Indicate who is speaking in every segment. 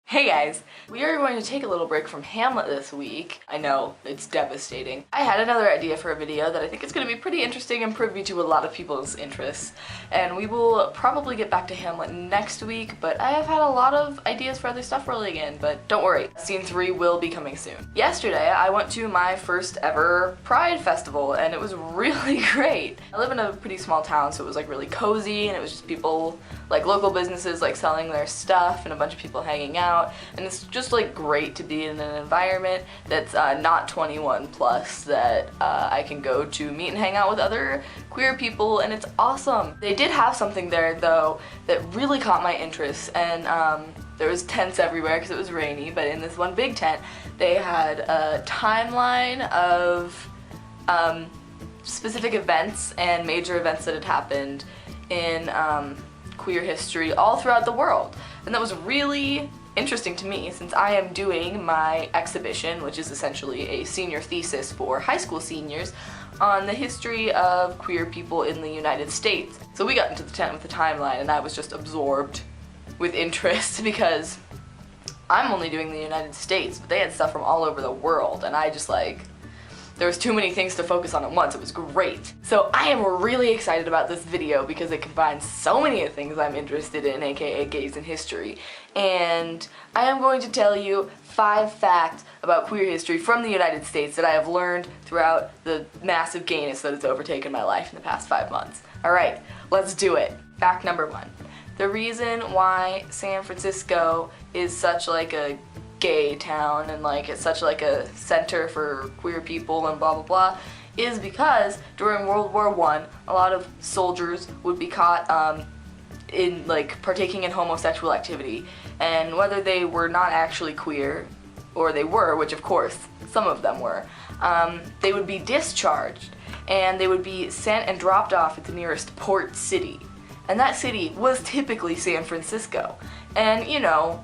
Speaker 1: Hey guys! We are going to take a little break from Hamlet this week. I know, it's devastating. I had another idea for a video that I think is going to be pretty interesting and privy to a lot of people's interests. And we will probably get back to Hamlet next week, but I have had a lot of ideas for other stuff rolling in, but don't worry, Scene 3 will be coming soon. Yesterday, I went to my first ever Pride Festival, and it was really great. I live in a pretty small town, so it was like really cozy, and it was just people, like local businesses, like selling their stuff, and a bunch of people hanging out. And it's just like great to be in an environment that's not 21 plus, that I can go to meet and hang out with other queer people, and it's awesome. They did have something there though that really caught my interest, and there was tents everywhere because it was rainy, but in this one big tent they had a timeline of specific events and major events that had happened in queer history all throughout the world, and that was really interesting to me since I am doing my exhibition, which is essentially a senior thesis for high school seniors on the history of queer people in the United States. So we got into the tent with the timeline, and I was just absorbed with interest because I'm only doing the United States, but they had stuff from all over the world, and I just there was too many things to focus on at once. It was great. So I am really excited about this video because it combines so many of the things I'm interested in, aka gays in history. And I am going to tell you 5 facts about queer history from the United States that I have learned throughout the massive gayness that has overtaken my life in the past 5 months. Alright, let's do it. Fact number 1. The reason why San Francisco is such like a gay town and it's such like a center for queer people and blah blah blah is because during World War I, a lot of soldiers would be caught in partaking in homosexual activity, and whether they were not actually queer or they were, which of course some of them were, they would be discharged and they would be sent and dropped off at the nearest port city, and that city was typically San Francisco. And you know,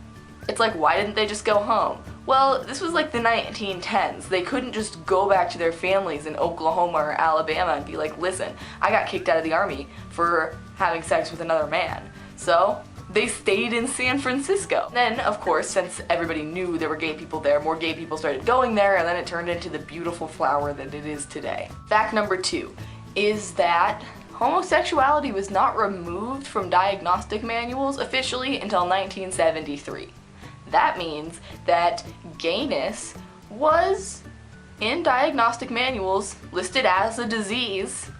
Speaker 1: it's like, why didn't they just go home? Well, this was like the 1910s. They couldn't just go back to their families in Oklahoma or Alabama and be like, listen, I got kicked out of the army for having sex with another man. So they stayed in San Francisco. Then, of course, since everybody knew there were gay people there, more gay people started going there, and then it turned into the beautiful flower that it is today. Fact number 2 is that homosexuality was not removed from diagnostic manuals officially until 1973. That means that gayness was in diagnostic manuals listed as a disease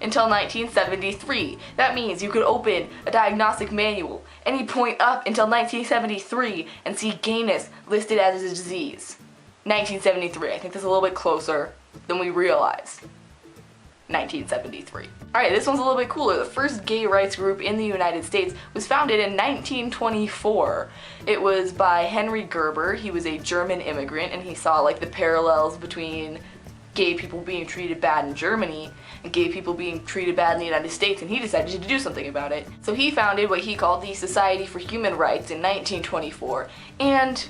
Speaker 1: until 1973. That means you could open a diagnostic manual any point up until 1973 and see gayness listed as a disease. 1973. I think that's a little bit closer than we realized. 1973. Alright, this one's a little bit cooler. The first gay rights group in the United States was founded in 1924. It was by Henry Gerber. He was a German immigrant, and he saw the parallels between gay people being treated bad in Germany and gay people being treated bad in the United States, and he decided to do something about it. So he founded what he called the Society for Human Rights in 1924, and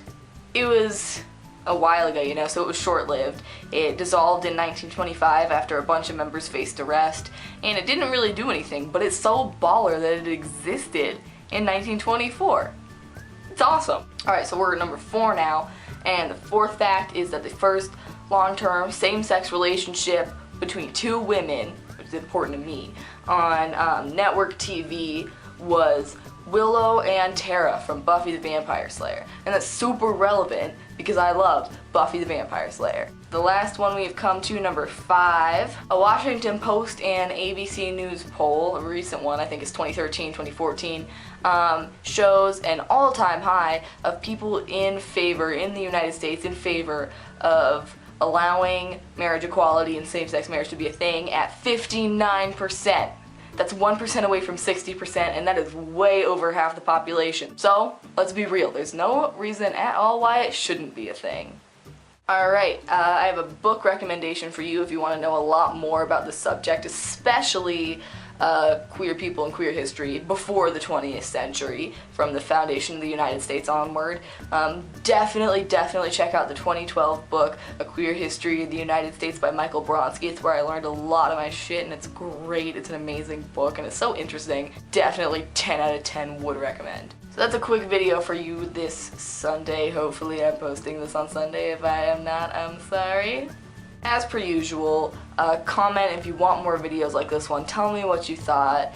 Speaker 1: it was a while ago, you know, so it was short-lived. It dissolved in 1925 after a bunch of members faced arrest, and it didn't really do anything, but it's so baller that it existed in 1924. It's awesome. Alright, so we're at number 4 now, and the 4th fact is that the first long-term same-sex relationship between 2 women, which is important to me, on network TV was Willow and Tara from Buffy the Vampire Slayer. And that's super relevant because I loved Buffy the Vampire Slayer. The last one we've come to, number 5. A Washington Post and ABC News poll, a recent one, I think it's 2013, 2014, shows an all-time high of people in favor, in the United States, in favor of allowing marriage equality and same-sex marriage to be a thing at 59%. That's 1% away from 60%, and that is way over half the population. So, let's be real, there's no reason at all why it shouldn't be a thing. Alright, I have a book recommendation for you if you want to know a lot more about the subject, especially queer people and queer history before the 20th century, from the foundation of the United States onward. Definitely check out the 2012 book, A Queer History of the United States by Michael Bronski. It's where I learned a lot of my shit, and it's great. It's an amazing book, and it's so interesting. Definitely 10 out of 10 would recommend. So that's a quick video for you this Sunday. Hopefully I'm posting this on Sunday. If I am not, I'm sorry. As per usual, comment if you want more videos like this one. Tell me what you thought.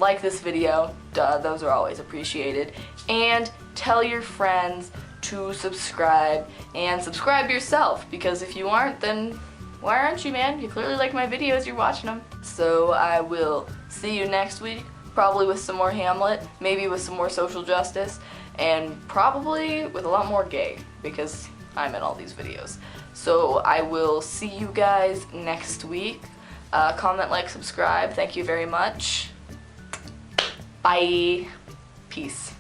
Speaker 1: Like this video, those are always appreciated. And tell your friends to subscribe, and subscribe yourself, because if you aren't, then why aren't you, man? You clearly like my videos, you're watching them. So I will see you next week, probably with some more Hamlet, maybe with some more social justice, and probably with a lot more gay, because I'm in all these videos. So I will see you guys next week. Comment, like, subscribe. Thank you very much. Bye. Peace.